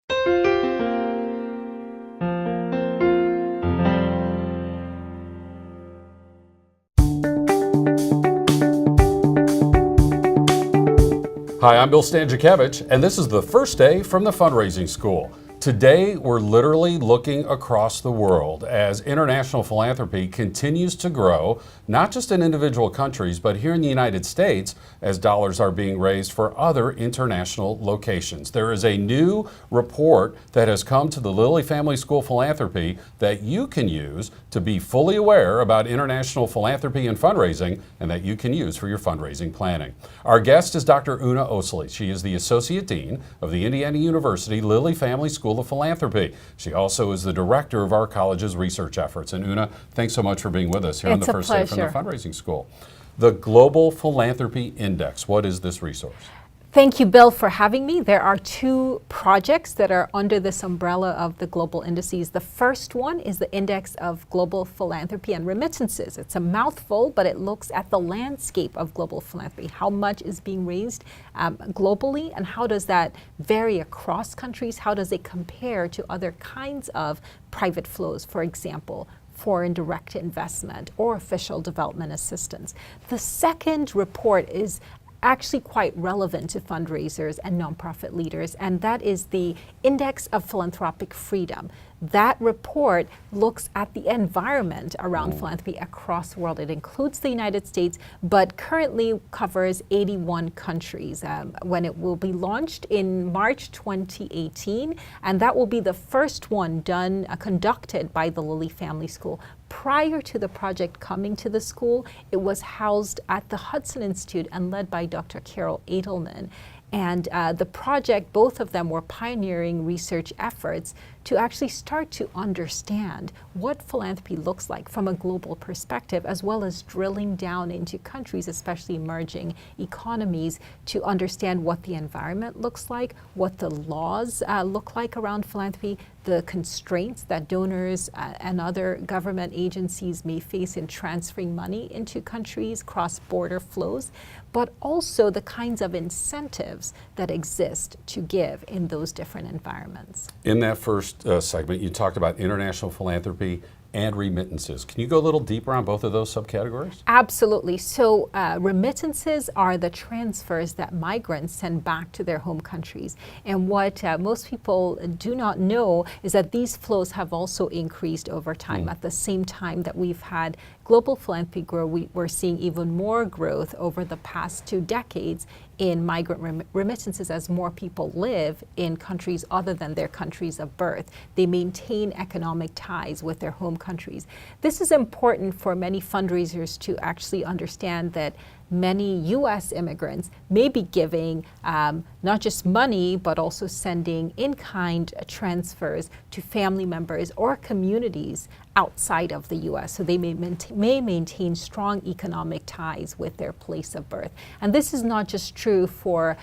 Hi, I'm Bill Stanczykiewicz, and this is the first day from the Fundraising School. Today, we're literally looking across the world as international philanthropy continues to grow, not just in individual countries, but here in the United States, as dollars are being raised for other international locations. There is a new report that has come to the Lilly Family School Philanthropy that you can use to be fully aware about international philanthropy and fundraising, and that you can use for your fundraising planning. Our guest is Dr. Una Osley. She is the Associate Dean of the Indiana University Lilly Family School of Philanthropy. She also is the director of our college's research efforts. And Una, thanks so much for being with us here on the first day from the Fundraising School. The Global Philanthropy Index, what is this resource? Thank you, Bill, for having me. There are two projects that are under this umbrella of the global indices. The first one is the Index of Global Philanthropy and Remittances. It's a mouthful, but it looks at the landscape of global philanthropy. How much is being raised globally, and how does that vary across countries? How does it compare to other kinds of private flows, for example, foreign direct investment or official development assistance? The second report is actually quite relevant to fundraisers and nonprofit leaders, and that is the Index of Philanthropic Freedom. That report looks at the environment around philanthropy across the world. It includes the United States, but currently covers 81 countries. When it will be launched in March 2018, and that will be the first one done, conducted by the Lilly Family School. Prior to the project coming to the school, it was housed at the Hudson Institute and led by Dr. Carol Edelman. And the project, both of them were pioneering research efforts to actually start to understand what philanthropy looks like from a global perspective, as well as drilling down into countries, especially emerging economies, to understand what the environment looks like, what the laws look like around philanthropy, the constraints that donors and other government agencies may face in transferring money into countries, cross-border flows, but also the kinds of incentives that exist to give in those different environments. In that first segment, you talked about international philanthropy and remittances. Can you go a little deeper on both of those subcategories? Absolutely. So remittances are the transfers that migrants send back to their home countries. And what most people do not know is that these flows have also increased over time. At the same time that we've had global philanthropy grow, we're seeing even more growth over the past 2 decades in migrant remittances as more people live in countries other than their countries of birth. They maintain economic ties with their home countries. This is important for many fundraisers to actually understand that many U.S. immigrants may be giving not just money, but also sending in-kind transfers to family members or communities outside of the U.S. So they may maintain strong economic ties with their place of birth. And this is not just true for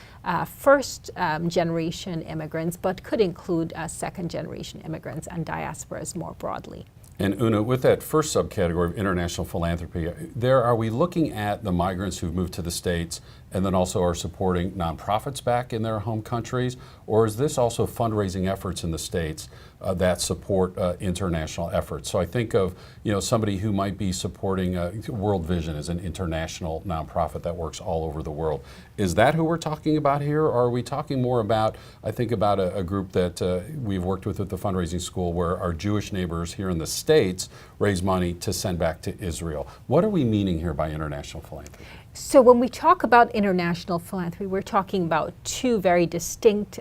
first generation immigrants, but could include second generation immigrants and diasporas more broadly. And Una, with that first subcategory of international philanthropy, are we looking at the migrants who've moved to the States and then also are supporting nonprofits back in their home countries? Or is this also fundraising efforts in the States that support international efforts? So I think of somebody who might be supporting World Vision as an international nonprofit that works all over the world. Is that who we're talking about here? Or are we talking more about, I think about a group that we've worked with at the Fundraising School, where our Jewish neighbors here in the States raise money to send back to Israel. What are we meaning here by international philanthropy? So when we talk about international philanthropy, we're talking about two very distinct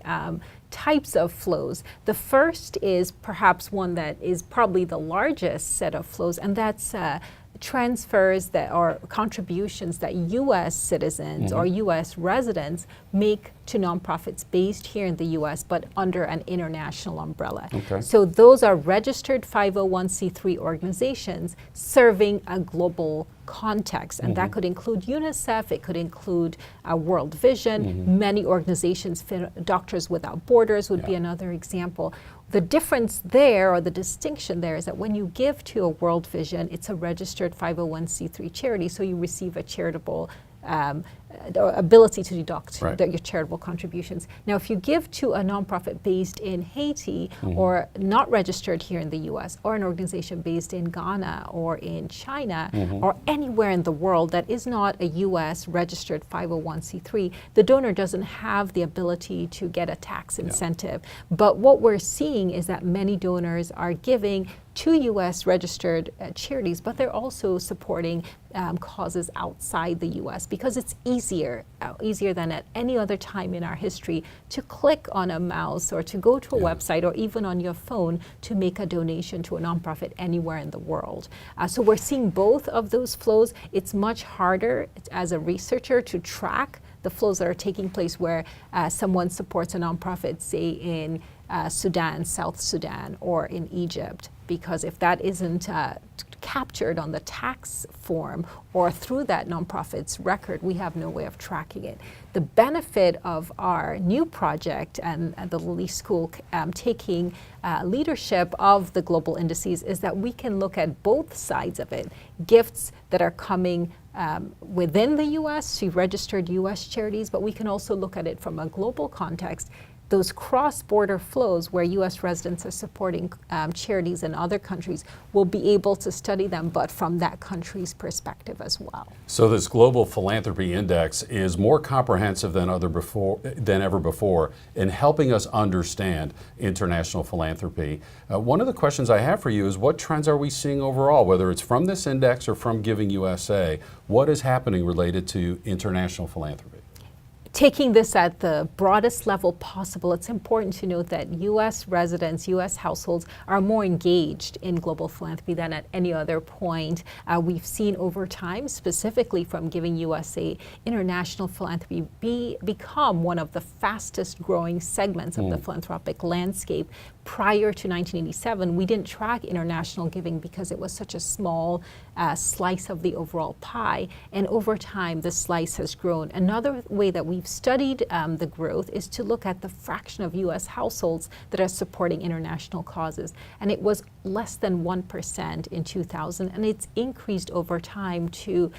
types of flows. The first is perhaps one that is probably the largest set of flows, and that's transfers that are contributions that U.S. citizens or U.S. residents make to nonprofits based here in the U.S. but under an international umbrella. Okay. So those are registered 501c3 organizations serving a global context, and that could include UNICEF, it could include World Vision, many organizations, Doctors Without Borders would be another example. The difference there, or the distinction there, is that when you give to a World Vision, it's a registered 501c3 charity, so you receive a charitable ability to deduct Right. your charitable contributions. Now, if you give to a nonprofit based in Haiti or not registered here in the U.S., or an organization based in Ghana or in China or anywhere in the world that is not a U.S. registered 501c3, the donor doesn't have the ability to get a tax incentive. But what we're seeing is that many donors are giving to U.S. registered charities, but they're also supporting causes outside the U.S. because it's easier than at any other time in our history to click on a mouse or to go to a website or even on your phone to make a donation to a nonprofit anywhere in the world. So we're seeing both of those flows. It's much harder as a researcher to track the flows that are taking place where someone supports a nonprofit, say in Sudan, South Sudan, or in Egypt, because if that isn't captured on the tax form or through that nonprofit's record, we have no way of tracking it. The benefit of our new project and the Lilly School taking leadership of the global indices is that we can look at both sides of it. Gifts that are coming within the U.S. to registered U.S. charities, but we can also look at it from a global context. Those cross-border flows where U.S. residents are supporting charities in other countries, will be able to study them, but from that country's perspective as well. So this Global Philanthropy Index is more comprehensive than ever before in helping us understand international philanthropy. One of the questions I have for you is, what trends are we seeing overall, whether it's from this index or from Giving USA? What is happening related to international philanthropy? Taking this at the broadest level possible, it's important to note that U.S. residents, U.S. households are more engaged in global philanthropy than at any other point. We've seen over time, specifically from Giving USA, international philanthropy become one of the fastest growing segments of the philanthropic landscape. Prior to 1987, we didn't track international giving because it was such a small slice of the overall pie. And over time, the slice has grown. Another way that we've studied the growth is to look at the fraction of U.S. households that are supporting international causes. And it was less than 1% in 2000, and it's increased over time to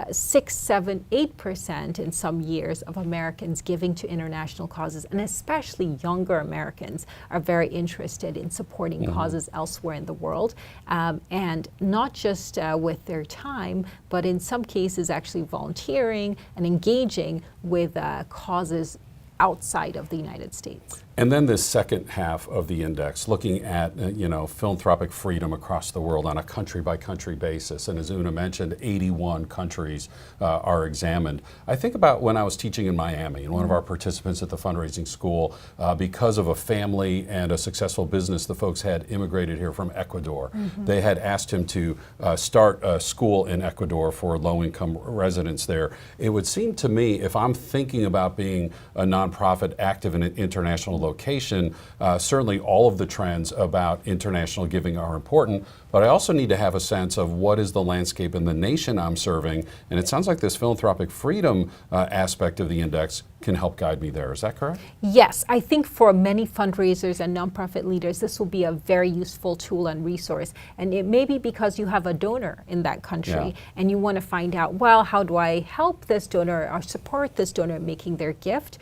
6, 7, 8% in some years of Americans giving to international causes, and especially younger Americans are very interested in supporting causes elsewhere in the world, and not just with their time, but in some cases actually volunteering and engaging with causes outside of the United States. And then this second half of the index, looking at philanthropic freedom across the world on a country-by-country basis. And as Una mentioned, 81 countries are examined. I think about when I was teaching in Miami, and one of our participants at the fundraising school, because of a family and a successful business, the folks had immigrated here from Ecuador. They had asked him to start a school in Ecuador for low-income residents there. It would seem to me, if I'm thinking about being a nonprofit active in an international location, certainly all of the trends about international giving are important, but I also need to have a sense of what is the landscape in the nation I'm serving, and it sounds like this philanthropic freedom aspect of the index can help guide me there. Is that correct? Yes, I think for many fundraisers and nonprofit leaders, this will be a very useful tool and resource. And it may be because you have a donor in that country and you want to find out, well, how do I help this donor or support this donor in making their gift?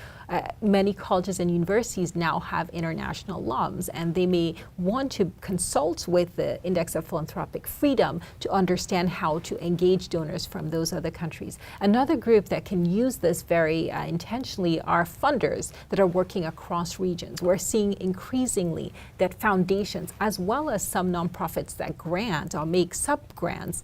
Many colleges and universities now have international alums, and they may want to consult with the Index of Philanthropic Freedom to understand how to engage donors from those other countries. Another group that can use this very intentionally are funders that are working across regions. We're seeing increasingly that foundations, as well as some nonprofits that grant or make sub-grants,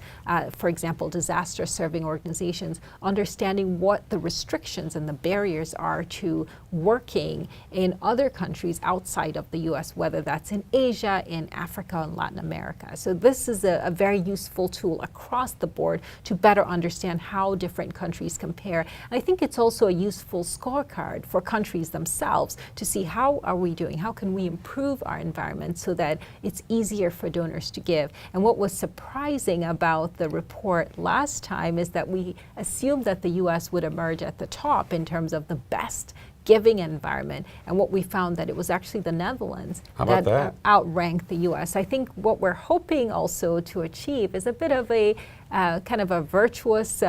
for example, disaster-serving organizations, understanding what the restrictions and the barriers are to working in other countries outside of the U.S., whether that's in Asia, in Africa, and Latin America. So this is a very useful tool across the board to better understand how different countries compare. And I think it's also a useful scorecard for countries themselves to see how are we doing, how can we improve our environment so that it's easier for donors to give. And what was surprising about the report last time is that we assumed that the U.S. would emerge at the top in terms of the best giving environment, and what we found that it was actually the Netherlands that outranked the U.S. I think what we're hoping also to achieve is a bit of a kind of a virtuous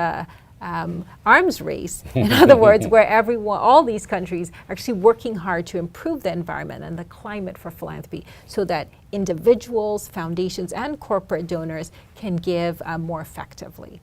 arms race, in other words, where all these countries are actually working hard to improve the environment and the climate for philanthropy so that individuals, foundations, and corporate donors can give more effectively.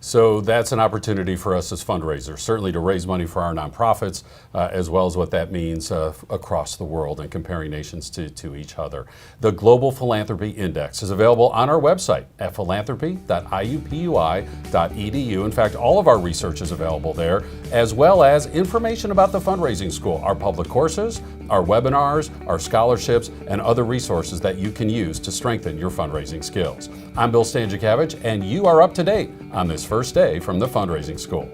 So that's an opportunity for us as fundraisers, certainly to raise money for our nonprofits, as well as what that means across the world and comparing nations to each other. The Global Philanthropy Index is available on our website at philanthropy.iupui.edu. In fact, all of our research is available there, as well as information about the Fundraising School, our public courses, our webinars, our scholarships, and other resources that you can use to strengthen your fundraising skills. I'm Bill Stanczykiewicz, and you are up to date on this first day from the Fundraising School.